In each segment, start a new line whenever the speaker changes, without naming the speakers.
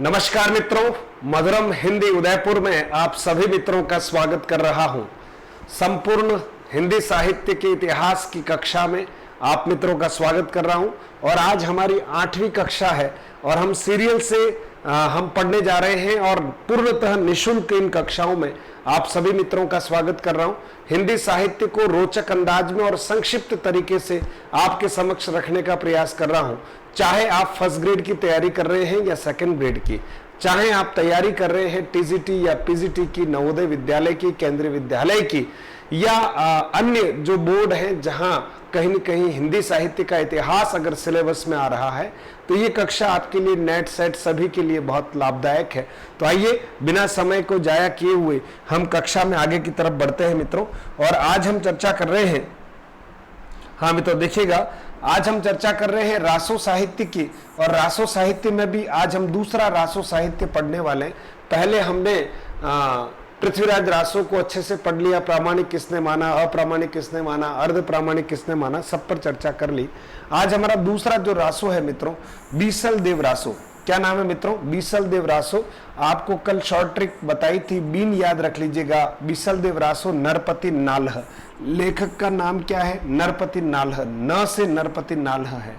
नमस्कार मित्रों, मधुरम हिंदी उदयपुर में आप सभी मित्रों का स्वागत कर रहा हूं। संपूर्ण हिंदी साहित्य के इतिहास की कक्षा में आप मित्रों का स्वागत कर रहा हूं और आज हमारी 8वीं कक्षा है और हम सीरियल से हम पढ़ने जा रहे हैं और पूर्णतः निःशुल्क इन कक्षाओं में आप सभी मित्रों का स्वागत कर रहा हूं। हिंदी साहित्य को रोचक अंदाज में और संक्षिप्त तरीके से आपके समक्ष रखने का प्रयास कर रहा हूं। चाहे आप फर्स्ट ग्रेड की तैयारी कर रहे हैं या सेकंड ग्रेड की, चाहे आप तैयारी कर रहे हैं टीजीटी या पीजीटी की, नवोदय विद्यालय की, केंद्रीय विद्यालय की या अन्य जो बोर्ड हैं जहां कहीं न कहीं हिंदी साहित्य का इतिहास अगर सिलेबस में आ रहा है तो ये कक्षा आपके लिए नेट सेट सभी के लिए बहुत लाभदायक है। तो आइए बिना समय को जाया किए हुए हम कक्षा में आगे की तरफ बढ़ते हैं मित्रों। और आज हम चर्चा कर रहे हैं, हाँ मित्रों देखिएगा, आज हम चर्चा कर रहे हैं रासो साहित्य की और रासो साहित्य में भी आज हम दूसरा रासो साहित्य पढ़ने वाले हैं। पहले हमने पृथ्वीराज रासो को अच्छे से पढ़ लिया, प्रामाणिक किसने माना, अप्रामाणिक किसने माना, अर्ध प्रामाणिक किसने माना, सब पर चर्चा कर ली। आज हमारा दूसरा जो रासो है मित्रों, बीसल देव रासो। क्या नाम है मित्रों? बीसल देव रासो। आपको कल शॉर्ट ट्रिक बताई थी, बीन याद रख लीजिएगा। बीसल देव रासो नरपति नाल्ह, लेखक का नाम क्या है? नरपति नाल्ह, न से नरपति नाल्ह है,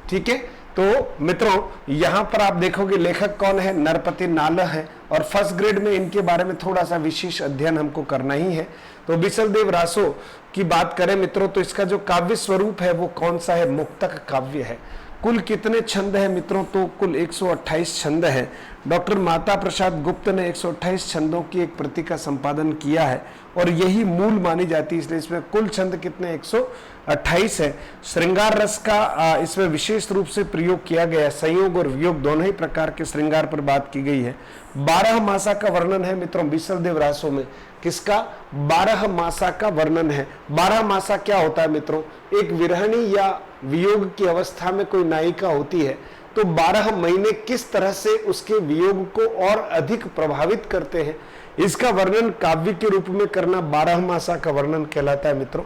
ठीक है। तो मित्रों यहां पर आप देखोगे लेखक कौन है? नरपति नाल्ह है और फर्स्ट ग्रेड में इनके बारे में थोड़ा सा विशेष अध्ययन हमको करना ही है। तो बीसल देव रासो की बात करें मित्रों तो इसका जो काव्य स्वरूप है वो कौन सा है? मुक्तक काव्य है। कुल कितने छंद है मित्रों? तो कुल 128 छंद है। डॉक्टर माता प्रसाद गुप्त ने 128 छंदों की एक प्रति का संपादन किया है और यही मूल मानी जाती है, इसलिए इसमें कुल छंद कितने? 128 है। श्रृंगार रस का इसमें विशेष रूप से प्रयोग किया गया है। संयोग और वियोग दोनों ही प्रकार के श्रृंगार पर बात की गई है। 12 मासा का वर्णन है मित्रों बीसल देव रासो में। किसका? 12 मासा का वर्णन है। 12 मासा क्या होता है मित्रों? एक विरहणी या वियोग की अवस्था में कोई नायिका होती है तो 12 महीने किस तरह से उसके वियोग को और अधिक प्रभावित करते हैं, इसका वर्णन काव्य के रूप में करना 12 मासा का वर्णन कहलाता है मित्रों।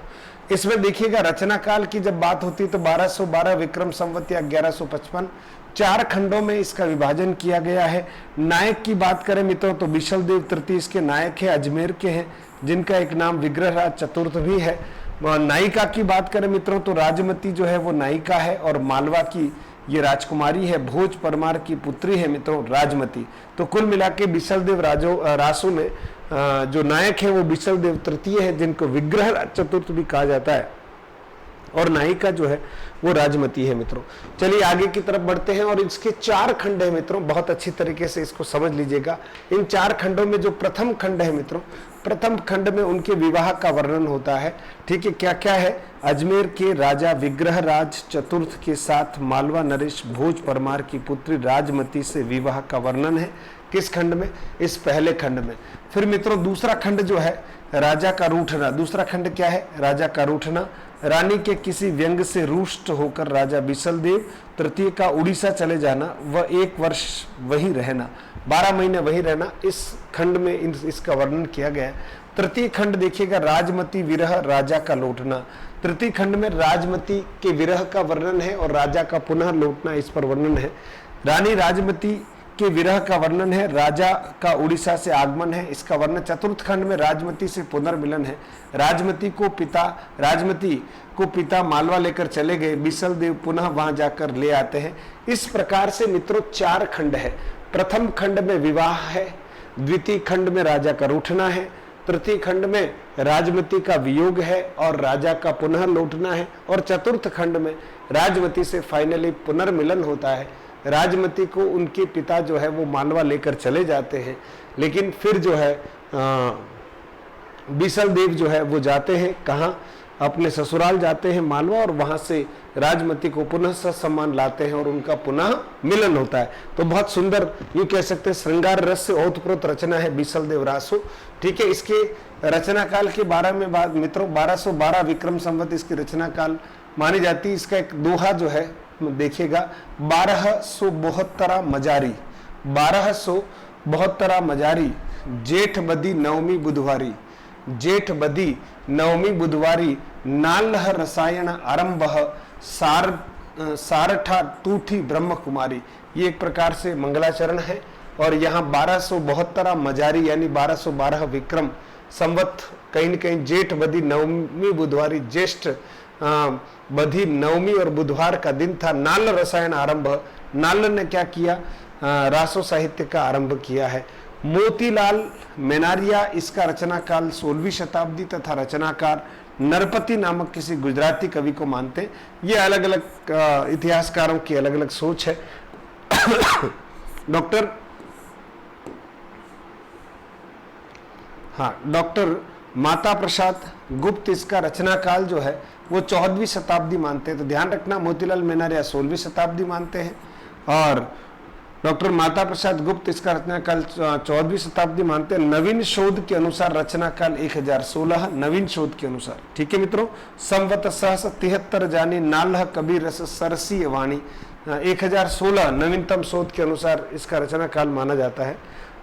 इसमें देखिएगा रचना काल की जब बात होती है तो 1212 विक्रम संवत या 1155 4 खंडों में इसका विभाजन किया गया है। नायक की बात करें मित्रों तो बीसल देव तृतीय इसके नायक है, अजमेर के हैं, जिनका एक नाम विग्रहराज चतुर्थ भी है। नायिका की बात करें मित्रों तो राजमती जो है वो नायिका है और मालवा की ये राजकुमारी है, भोज परमार की पुत्री है मित्रों राजमती। तो कुल मिला के बीसल देव रासो में जो नायक है वो बीसल देव तृतीय है, जिनको विग्रह चतुर्थ भी कहा जाता है, और नायिका जो है वो राजमती है मित्रों। चलिए आगे की तरफ बढ़ते हैं और इसके 4 खंड है मित्रों, बहुत अच्छी तरीके से इसको समझ लीजिएगा। इन 4 खंडों में जो प्रथम खंड है मित्रों, प्रथम खंड में उनके विवाह का वर्णन होता है, ठीक है। क्या क्या है? अजमेर के राजा विग्रहराज चतुर्थ के साथ मालवा नरेश भोज परमार की पुत्री राजमती से विवाह का वर्णन है। किस खंड में? इस पहले खंड में। फिर मित्रों दूसरा खंड जो है राजा का रूठना। दूसरा खंड क्या है? राजा का रूठना। रानी के किसी व्यंग से रुष्ट होकर राजा बीसल देव तृतीय का उड़ीसा चले जाना व 1 वर्ष वहीं रहना, 12 महीने वहीं रहना, इस खंड में इसका वर्णन किया गया है। तृतीय खंड देखिएगा राजमती विरह राजा का लौटना। तृतीय खंड में राजमती के विरह का वर्णन है और राजा का पुनः लौटना इस पर वर्णन है। रानी राजमती के विरह का वर्णन है, राजा का उड़ीसा से आगमन है, इसका वर्णन। चतुर्थ खंड में राजमती से पुनर्मिलन है। राजमती को पिता मालवा लेकर चले गए, बीसल देव पुनः वहां जाकर ले आते हैं। इस प्रकार से मित्रों 4 खंड है। प्रथम खंड में विवाह है, द्वितीय खंड में राजा का रूठना है, तृतीय खंड में राजमती का वियोग है और राजा का पुनः लौटना है, और चतुर्थ खंड में राजमती से फाइनली पुनर्मिलन होता है। राजमती को उनके पिता जो है वो मालवा लेकर चले जाते हैं, लेकिन फिर जो है बीसल देव जो है वो जाते हैं कहाँ? अपने ससुराल जाते हैं मालवा, और वहां से राजमती को पुनः सम्मान लाते हैं और उनका पुनः मिलन होता है। तो बहुत सुंदर यूं कह सकते हैं श्रृंगार रस से ओतप्रोत रचना है बीसल देव रासो, ठीक है। इसके रचना काल के बारे में बात मित्रों 1212 विक्रम संवत इसकी रचना काल मानी जाती है। इसका एक दोहा जो है देखिएगा 1272 मजारी, 1272 मजारी, जेठ बदी नवमी बुधवारी, जेठ बदी नवमी बुधवारी, नाल्ह रसायन आरंभ सारठा टूठी ब्रह्म कुमारी। ये एक प्रकार से मंगलाचरण है। और यहाँ 1272 मजारी यानी 1212 विक्रम संवत, कहीं न कहीं जेठ बधी नवमी बुधवारी, ज्येष्ठ बधी नवमी और बुधवार का दिन था। नाल रसायन आरंभ, नाल ने क्या किया, रासो साहित्य का आरंभ किया है। मोतीलाल मेनारिया, इसका रचना काल 16वीं शताब्दी तथा रचनाकार नरपति नामक किसी गुजराती कवि को मानते हैं। ये अलग अलग इतिहासकारों की अलग अलग सोच है। डॉक्टर माता प्रसाद गुप्त, इसका रचना काल जो है वो 14वीं शताब्दी मानते हैं। तो ध्यान रखना, मोतीलाल मेनारिया 16वीं शताब्दी मानते हैं और डॉक्टर माता प्रसाद गुप्त इसका रचना काल 14वीं शताब्दी मानते हैं। नवीन शोध के अनुसार रचना काल 1016, नवीन शोध के अनुसार। ठीक है मित्रों, संवत 773 जानी नालह कबीर रस सरसी वाणी, 1016 नवीनतम शोध के अनुसार इसका रचना काल माना जाता है।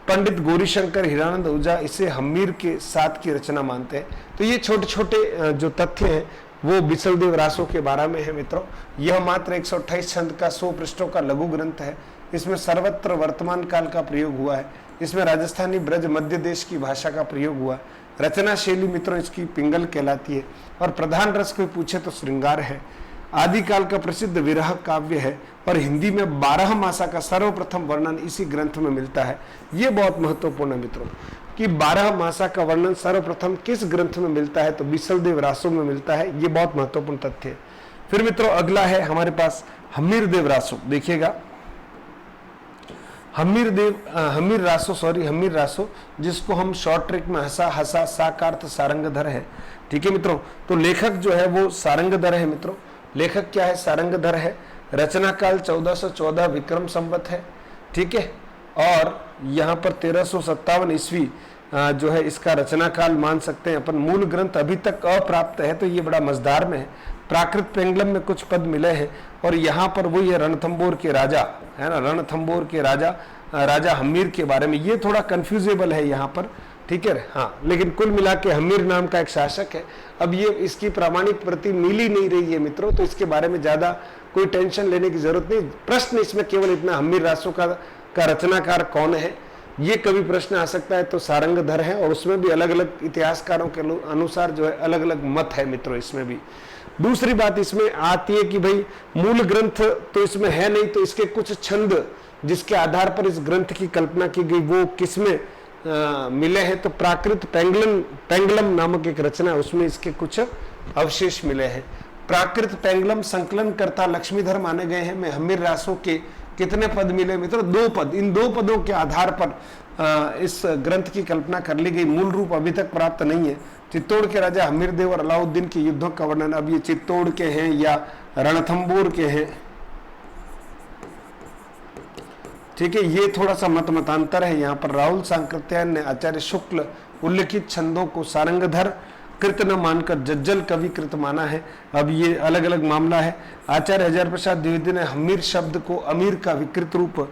पंडित गौरीशंकर हिरानंद ऊजा इसे हम्मीर के साथ की रचना मानते हैं। तो ये छोटे छोटे जो तथ्य हैं वो बिसलदेव रासो के बारे में है मित्रों। यह मात्र 128 छंद का 100 पृष्ठों का लघु ग्रंथ है। इसमें सर्वत्र वर्तमान काल का प्रयोग हुआ है। इसमें राजस्थानी ब्रज मध्य देश की भाषा का प्रयोग हुआ। रचना शैली मित्रों इसकी पिंगल कहलाती है और प्रधान रस कोई पूछे तो श्रृंगार है। आदिकाल का प्रसिद्ध विरह काव्य है और हिंदी में 12 मासा का सर्वप्रथम वर्णन इसी ग्रंथ में मिलता है। ये बहुत महत्वपूर्ण है मित्रों कि 12 मासा का वर्णन सर्वप्रथम किस ग्रंथ में मिलता है, तो बिसलदेव रासो में मिलता है। ये बहुत महत्वपूर्ण तथ्य है। फिर मित्रों अगला है हमारे पास हम्मीरदेव रासो। देखिएगा, हम्मीर रासो, जिसको हम शॉर्ट ट्रिक में हसा साकार्थ सारंगधर है। ठीक है मित्रों, तो लेखक जो है वो सारंगधर है मित्रों। लेखक क्या है, सारंगधर है। रचना काल 1414 विक्रम संवत है। ठीक है, और यहाँ पर 1357 ईस्वी जो है इसका रचना काल मान सकते हैं अपन। मूल ग्रंथ अभी तक अप्राप्त है, तो ये बड़ा मजेदार में है। प्राकृत पेंगलम में कुछ पद मिले हैं और यहाँ पर वो ये रणथंबोर के राजा है ना, रणथंबोर के राजा हम्मीर के बारे में। ये थोड़ा कंफ्यूजेबल है यहाँ पर। ठीक है, हाँ, लेकिन कुल मिला के हम्मीर नाम का एक शासक है। अब ये इसकी प्रामाणिक प्रति मिल ही नहीं रही है मित्रों, तो इसके बारे में ज्यादा कोई टेंशन लेने की जरूरत नहीं। प्रश्न इसमें केवल इतना, हम्मीर रासो का रचनाकार कौन है, ये कभी प्रश्न आ सकता है। तो सारंगधर है और उसमें भी अलग अलग इतिहासकारों के अनुसार जो है अलग अलग मत है मित्रों इसमें भी। दूसरी बात इसमें आती है कि भाई मूल ग्रंथ तो इसमें है नहीं, तो इसके कुछ छंद जिसके आधार पर इस ग्रंथ की कल्पना की गई वो किसमें मिले हैं, तो प्राकृत पेंगलम नामक एक रचना है, उसमें इसके कुछ अवशेष मिले हैं। प्राकृत पेंगलम संकलन करता लक्ष्मीधर माने गए हैं। में हम्मीर रासो के कितने पद मिले मित्रों, 2 पद। इन 2 पदों के आधार पर इस ग्रंथ की कल्पना कर ली गई। मूल रूप अभी तक प्राप्त नहीं है। चित्तौड़ के राजा हम्मीरदेव और अलाउद्दीन के युद्धों का वर्णन, अब ये चित्तौड़ के हैं या रणथंबोर के हैं, ठीक है, ये थोड़ा सा मतांतर है। यहाँ पर राहुल सांकृत्यायन ने आचार्य शुक्ल उल्लिखित छंदों को सारंगधर कृत न मानकर जज्जल कवि कृत माना है। अब ये अलग अलग मामला है। आचार्य हजारी प्रसाद द्विवेदी ने हम्मीर शब्द को अमीर का विकृत रूप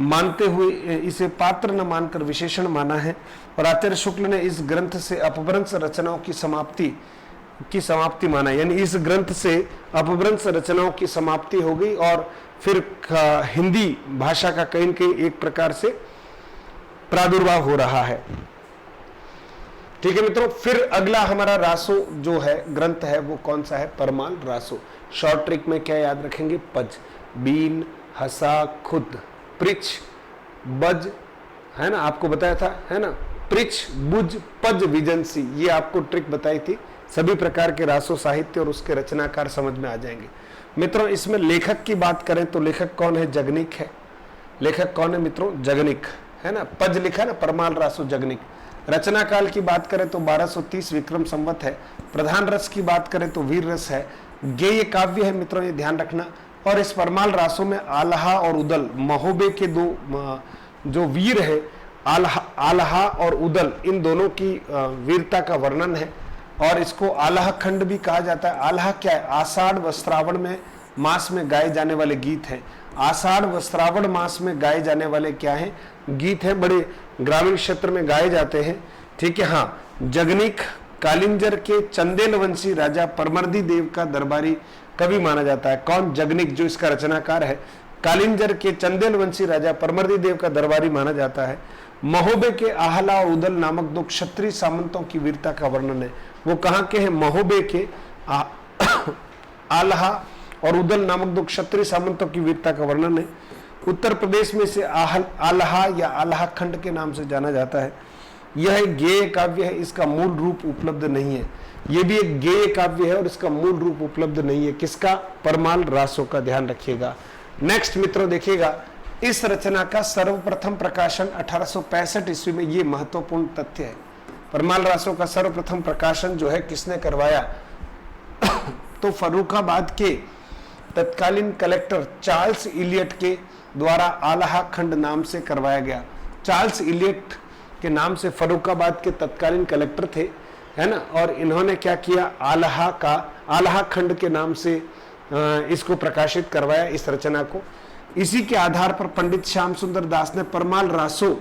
मानते हुए इसे पात्र न मानकर विशेषण माना है। और आचार्य शुक्ल ने इस ग्रंथ से अपभ्रंश रचनाओं की समाप्ति माना, यानी इस ग्रंथ से अपभ्रंश रचनाओं की समाप्ति हो गई और फिर हिंदी भाषा का कहीं न कहीं एक प्रकार से प्रादुर्भाव हो रहा है। ठीक है मित्रों, फिर अगला हमारा रासो जो है ग्रंथ है वो कौन सा है, परमाल रासो। शॉर्ट ट्रिक में क्या याद रखेंगे, पज, बीन, हसा, खुद, पृछ, बज, है ना, आपको बताया था, है ना, पृछ, बुज, पज, विजंसी, ये आपको ट्रिक बताई थी। सभी प्रकार के रासो साहित्य और उसके रचनाकार समझ में आ जाएंगे मित्रों। इसमें लेखक की बात करें तो लेखक कौन है, जगनिक है। लेखक कौन है मित्रों, जगनिक, है ना, पज लिखा ना, परमाल रासो जगनिक। रचना काल की बात करें तो 1230 विक्रम संवत है। प्रधान रस की बात करें तो वीर रस है। गेय काव्य है मित्रों, ये ध्यान रखना। और इस परमाल रासों में आल्हा और उदल, महोबे के 2 जो वीर है, आल्हा और उदल, इन दोनों की वीरता का वर्णन है। और इसको आल्हा खंड भी कहा जाता है। आल्हा क्या है, आषाढ़ व श्रावण में मास में गाए जाने वाले गीत हैं। आषाढ़ व श्रावण मास में गाए जाने वाले क्या हैं, गीत हैं, बड़े ग्रामीण क्षेत्र में गाए जाते हैं। ठीक है, हाँ, जगनिक कालिंजर के चंदेल वंशी राजा परमर्दी देव का दरबारी कवि माना जाता है। कौन, जगनिक, जो इसका रचनाकार है। कालिंजर के चंदेल वंशी राजा परमर्दी देव का दरबारी माना जाता है। महोबे के आहला और उदल नामक दो क्षत्रिय सामंतों की वीरता का वर्णन है। वो कहाँ के हैं? महोबे के आल्हा और उदल नामक दो क्षत्रिय सामंतों की वीरता का वर्णन है। उत्तर प्रदेश में इसे आल्हा या आल्हा खंड के नाम से जाना जाता है। यह एक गेय काव्य है, इसका मूल रूप उपलब्ध नहीं है। यह भी एक गेय काव्य है और इसका मूल रूप उपलब्ध नहीं है। किसका? परमाल रासो का, ध्यान रखिएगा। नेक्स्ट मित्रों देखिएगा, इस रचना का सर्वप्रथम प्रकाशन 1865 ईस्वी में, ये महत्वपूर्ण तथ्य है। परमाल रासो का सर्वप्रथम प्रकाशन जो है किसने करवाया? तो फर्रुखाबाद के तत्कालीन कलेक्टर चार्ल्स इलियट के द्वारा आल्हा खंड नाम से करवाया गया। चार्ल्स इलियट के नाम से फर्रुखाबाद के तत्कालीन कलेक्टर थे, है ना, और इन्होंने क्या किया? आल्हा खंड के नाम से इसको प्रकाशित करवाया, इस रचना को। इसी के आधार पर पंडित श्याम सुंदर दास ने परमाल रासो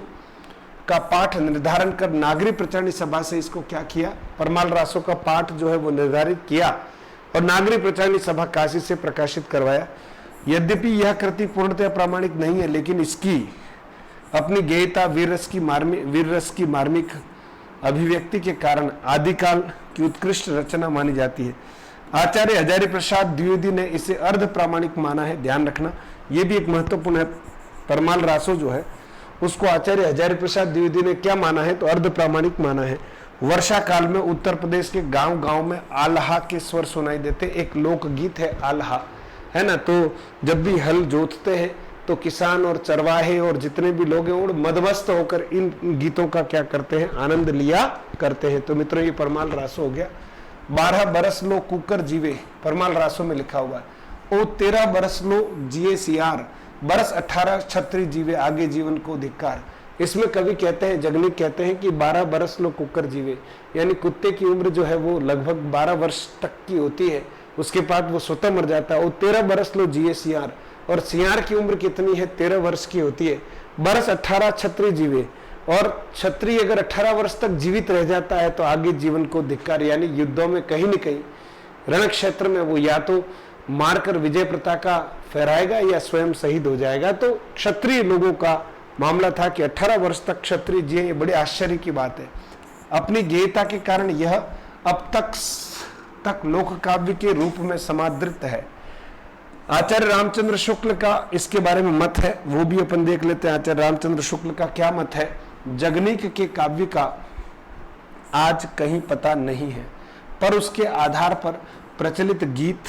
का पाठ निर्धारण कर नागरी प्रचारणी सभा से इसको क्या किया? परमाल रासो का पाठ जो है वो निर्धारित किया और नागरी प्रचारणी सभा काशी से प्रकाशित करवाया। यद्यपि यह कृति पूर्णतः प्रामाणिक नहीं है, लेकिन इसकी अपनी गेयता, वीर रस की मार्मिक अभिव्यक्ति के कारण आदिकाल की उत्कृष्ट रचना मानी जाती है। आचार्य हजारी प्रसाद द्विवेदी ने इसे अर्ध प्रामाणिक माना है, ध्यान रखना, यह भी एक महत्वपूर्ण है। परमाल रासो जो है उसको आचार्य हजारी प्रसाद द्विवेदी ने क्या माना है? तो अर्ध प्रामाणिक माना है। वर्षा काल में उत्तर प्रदेश के गांव गांव में आल्हा के स्वर सुनाई देते। एक लोकगीत है आल्हा, है ना। तो जब भी हल जोतते हैं तो किसान और चरवाहे और जितने भी लोग हैं वो मदमस्त होकर इन गीतों का क्या करते हैं? आनंद लिया करते हैं। तो मित्रों ये परमाल रासो हो गया। 12 बरस लो कुकर जीवे, परमाल रासो में लिखा हुआ है। ओ 13 बरस लो जिए सियार, बरस 18 छत्री जीवे, आगे जीवन को धिक्कार। इसमें कवि कहते हैं, जगनीक कहते हैं कि 12 बरस लो कुकर जीवे, यानी कुत्ते की उम्र जो है वो लगभग 12 वर्ष तक की होती है, उसके बाद वो स्वतः मर जाता है। वो 13 बरस लो जिए सियार, और सियार की उम्र कितनी है? 13 वर्ष की होती है। बरस 18 छत्री जीवे, और क्षत्रिय अगर 18 वर्ष तक जीवित रह जाता है तो आगे जीवन को धिक्कार, यानी युद्धों में कहीं न कहीं रण क्षेत्र में वो या तो मारकर विजय पताका फहराएगा या स्वयं शहीद हो जाएगा। तो क्षत्रिय लोगों का मामला था कि 18 वर्ष तक क्षत्रिय जिए, ये बड़े आश्चर्य की बात है। अपनी गेयता के कारण यह अब तक लोक काव्य के रूप में समादृत है। आचार्य रामचंद्र शुक्ल का इसके बारे में मत है, वो भी अपन देख लेते हैं। आचार्य रामचंद्र शुक्ल का क्या मत है? जगनीक के काव्य का आज कहीं पता नहीं है, पर उसके आधार पर प्रचलित गीत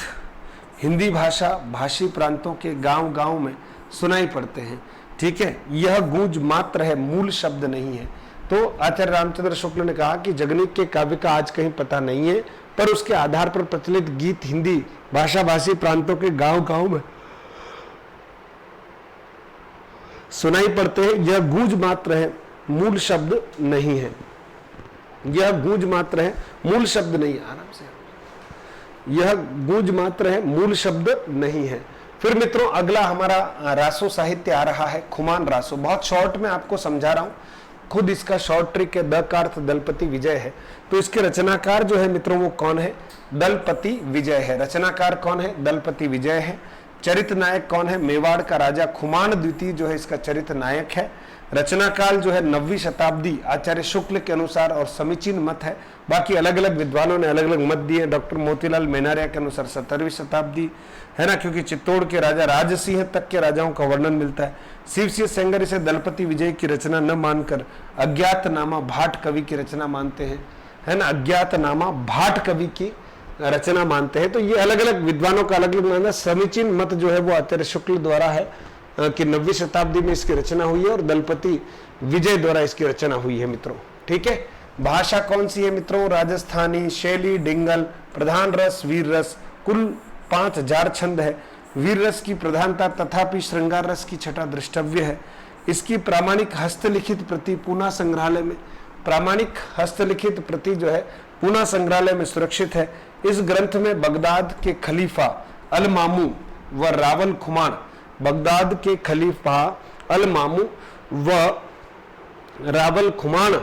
हिंदी भाषी प्रांतों के गांव गांव में सुनाई पड़ते हैं। ठीक है, यह गूंज मात्र है, मूल शब्द नहीं है। तो आचार्य रामचंद्र शुक्ल ने कहा कि जगनीक के काव्य का आज कहीं पता नहीं है, पर उसके आधार पर प्रचलित गीत हिंदी भाषी प्रांतों के गांव गांव में सुनाई पड़ते हैं। यह गूंज मात्र है, मूल शब्द नहीं है। यह गूंज मात्र है, मूल शब्द नहीं है। आराम से, यह गूंज मात्र है, मूल शब्द नहीं है। फिर मित्रों अगला हमारा रासो साहित्य आ रहा है, खुमान रासो। बहुत शॉर्ट में आपको समझा रहा हूं, खुद इसका शॉर्ट ट्रिक है। द का अर्थ दलपति विजय है, तो इसके रचनाकार जो है मित्रों वो कौन है? दलपति विजय है। रचनाकार कौन है? दलपति विजय है। चरित्र नायक कौन है? मेवाड़ का राजा खुमान द्वितीय जो है इसका चरित्र नायक है। रचनाकाल जो है 9वीं शताब्दी आचार्य शुक्ल के अनुसार और समीचीन मत है। बाकी अलग अलग विद्वानों ने अलग अलग मत दिए। डॉक्टर मोतीलाल मेनारिया के अनुसार 17वीं शताब्दी है ना, क्योंकि चित्तौड़ के राजा राजसिंह तक के राजाओं का वर्णन मिलता है। शिवसिंह सेंगर इसे दलपति विजय की रचना न मानकर अज्ञातनामा भाट कवि की रचना मानते हैं, है ना। अज्ञातनामा भाट कवि की रचना मानते हैं। तो ये अलग अलग विद्वानों का अलग अलग मानना। समीचीन मत जो है वो आचार्य शुक्ल द्वारा है कि 9वीं शताब्दी में इसकी रचना हुई है और दलपति विजय द्वारा इसकी रचना हुई है मित्रों। ठीक है, भाषा कौन सी है मित्रों? राजस्थानी, शैली डिंगल, प्रधान रस, वीर रस। कुल 5000 छंद है। वीर रस की प्रधानता तथापि श्रृंगार रस की छटा दृष्टव्य है। इसकी प्रामाणिक हस्तलिखित प्रति पूना संग्रहालय में, प्रामाणिक हस्तलिखित प्रति जो है पूना संग्रहालय में सुरक्षित है। इस ग्रंथ में बगदाद के खलीफा अल मामू व रावल खुमान, बगदाद के खलीफा अल मामू व रावल खुमान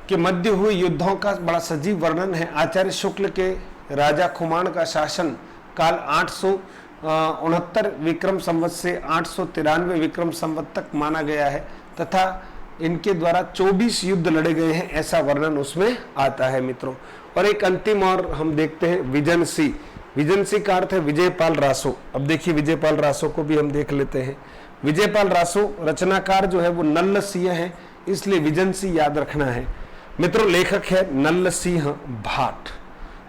के मध्य हुए युद्धों का बड़ा सजीव वर्णन है। आचार्य शुक्ल के राजा खुमान का शासन काल 69 विक्रम संवत से 893 विक्रम संवत तक माना गया है तथा इनके द्वारा 24 युद्ध लड़े गए हैं, ऐसा वर्णन उसमें आता है मित्रों। और एक अंतिम और हम देखते हैं विजयसी। विजयसी का अर्थ है विजयपाल रासो। अब देखिए विजयपाल रासो को भी हम देख लेते हैं। विजयपाल रासो रचनाकार जो है वो नल्ल सिंह है, इसलिए विजयसी याद रखना है मित्रों। लेखक है नल्ल सिंह भाट।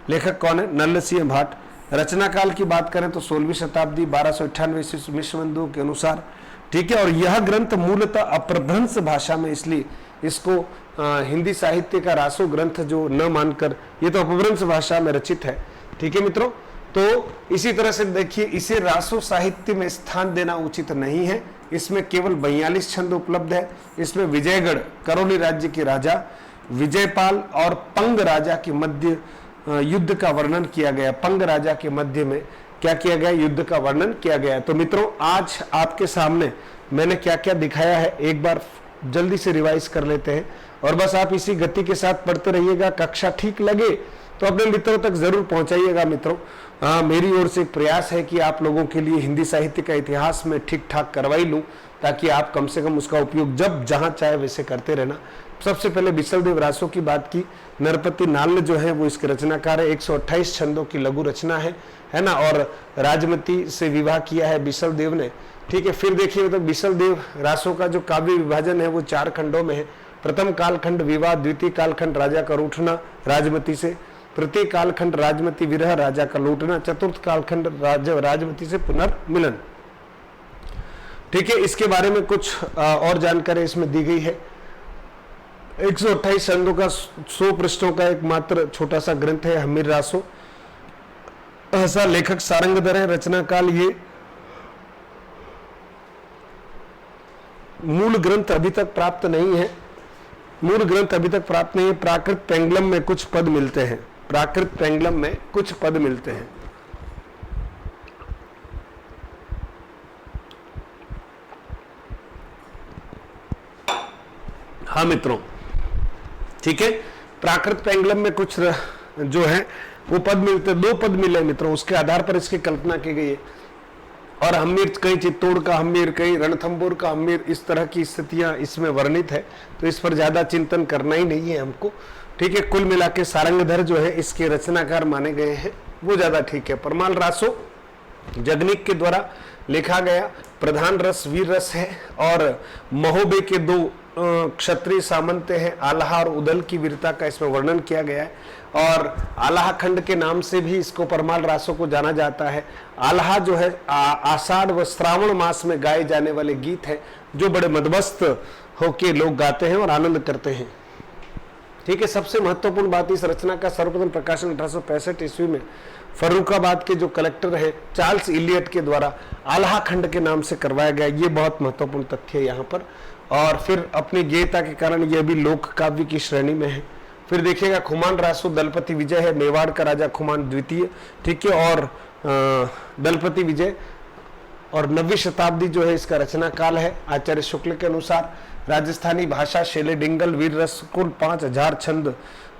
लेखक कौन है? नल्ल सिंह भाट। रचना काल की बात करें तो 16वीं शताब्दी 1298 ईस्वी मिश्रबंधु के अनुसार, ठीक है। और यह ग्रंथ मूलतः अपभ्रंश भाषा में, इसलिए इसको हिंदी साहित्य का रासो ग्रंथ जो न मानकर, ये तो अपभ्रंश भाषा में रचित है, ठीक है मित्रों। तो इसी तरह से देखिए इसे रासो साहित्य में स्थान देना उचित नहीं है। इसमें केवल 42 छंद उपलब्ध है। इसमें विजयगढ़ करौली राज्य के राजा विजयपाल और पंग राजा के मध्य युद्ध का वर्णन किया गया। पंग राजा के मध्य में क्या किया गया? युद्ध का वर्णन किया गया। तो मित्रों आज आपके सामने मैंने क्या क्या दिखाया है एक बार जल्दी से रिवाइज कर लेते हैं, और बस आप इसी गति के साथ पढ़ते रहिएगा। कक्षा ठीक लगे तो अपने मित्रों तक जरूर पहुंचाइएगा मित्रों। मेरी ओर से एक प्रयास है कि आप लोगों के लिए हिंदी साहित्य का इतिहास में ठीक ठाक करवाई लूं, ताकि आप कम से कम उसका उपयोग जब जहां चाहे वैसे करते रहना। सबसे पहले बिसलदेव रासो की बात की। नरपति नाल्ल जो है वो इसके रचनाकार है। 128 छंदों की लघु रचना है ना। और राजमती से विवाह किया है बिसलदेव ने, ठीक है। फिर देखिए तो बिसलदेव रासो का जो काव्य विभाजन है वो 4 खंडों में है। प्रथम कालखंड विवाह, द्वितीय कालखंड राजा का रूठना राजमती से, तृतीय कालखंड राजमती विरह राजा का लूटना, चतुर्थ कालखंड राजमती से पुनर्मिलन, ठीक है। इसके बारे में कुछ और जानकारी इसमें दी गई है। 128 छंदों का 100 पृष्ठों का एक मात्र छोटा सा ग्रंथ है हमीर रासो। ऐसा लेखक सारंगधर है। रचना काल ये मूल ग्रंथ अभी तक प्राप्त नहीं है। मूल ग्रंथ अभी तक प्राप्त नहीं है। प्राकृत पेंगलम में कुछ पद मिलते हैं। प्राकृत पेंगलम में कुछ पद मिलते हैं। हाँ मित्रों, ठीक है। प्राकृत पेंगलम में कुछ जो है वो पद मिलते, 2 पद मिले मित्रों, उसके आधार पर इसकी कल्पना की गई है। और हमीर, कहीं चित्तौड़ का हमीर, कहीं रणथंबोर का हमीर, इस तरह की स्थितियां इसमें वर्णित है। तो इस पर ज्यादा चिंतन करना ही नहीं है हमको, ठीक है। कुल मिला के सारंगधर जो है इसके रचनाकार माने गए हैं, वो ज्यादा ठीक है। परमाल रासो जगनिक के द्वारा लिखा गया प्रधान रस वीर रस है। और महोबे के 2 क्षत्रिय सामंत हैं, आल्हा और उदल की वीरता का इसमें वर्णन किया गया है। और आल्हा खंड के नाम से भी इसको परमाल रासो को जाना जाता है। आल्हा जो है आषाढ़ व श्रावण मास में गाए जाने वाले गीत है, जो बड़े मदमस्त होके लोग गाते हैं और आनंद करते हैं, ठीक है। सबसे महत्वपूर्ण बात, इस रचना का सर्वप्रथम प्रकाशन 1865 ईस्वी में फर्रुखाबाद के जो कलेक्टर हैं चार्ल्स इलियट के द्वारा आल्हा खंड के नाम से करवाया गया। ये बहुत महत्वपूर्ण तथ्य है यहाँ पर। और फिर अपनी गेयता के कारण यह भी लोक काव्य की श्रेणी में है। फिर देखिएगा खुमान रासो दलपति विजय है, मेवाड़ का राजा खुमान द्वितीय, ठीक है। और दलपति विजय और 9वीं शताब्दी जो है इसका रचना काल है आचार्य शुक्ल के अनुसार। राजस्थानी भाषा शैले डिंगल वीर रस, कुल 5000 छंद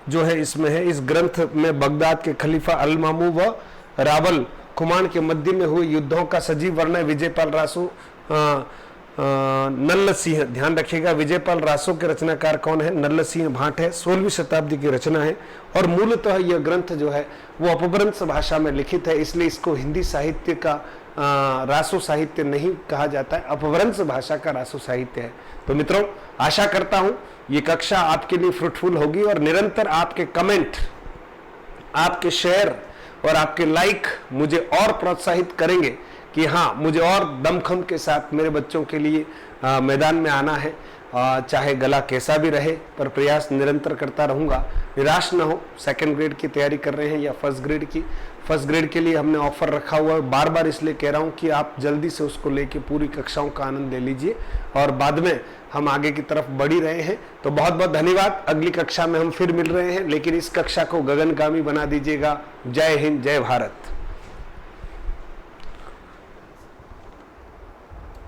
जो है इसमें है। इस ग्रंथ में बगदाद के खलीफा अल मामू व रावल कुमान के मध्य में हुए युद्धों का सजीव वर्णन है। विजयपाल रासो नल्ल सिंह, ध्यान रखिएगा विजयपाल रासो के रचनाकार कौन है? नल्ल सिंह भाट है। 16वीं शताब्दी की रचना है। और मूलतः यह ग्रंथ जो है वो अपभ्रंश भाषा में लिखित है, इसलिए इसको हिंदी साहित्य का रासो साहित्य नहीं कहा जाता है, अपभ्रंश भाषा का रासो साहित्य है। तो मित्रों, आशा करता हूं ये कक्षा आपके लिए फ्रूटफुल होगी और निरंतर आपके कमेंट, आपके शेयर और आपके लाइक मुझे और प्रोत्साहित करेंगे कि हाँ, मुझे और दमखम के साथ मेरे बच्चों के लिए मैदान में आना है। चाहे गला कैसा भी रहे, पर प्रयास निरंतर करता रहूँगा। निराश ना हो। 2nd ग्रेड की तैयारी कर रहे हैं या 1st ग्रेड की, 1st ग्रेड के लिए हमने ऑफर रखा हुआ है। बार बार इसलिए कह रहा हूँ कि आप जल्दी से उसको लेके पूरी कक्षाओं का आनंद ले लीजिए और बाद में हम आगे की तरफ बढ़ ही रहे हैं। तो बहुत बहुत धन्यवाद। अगली कक्षा में हम फिर मिल रहे हैं, लेकिन इस कक्षा को गगनगामी बना दीजिएगा। जय हिंद, जय भारत।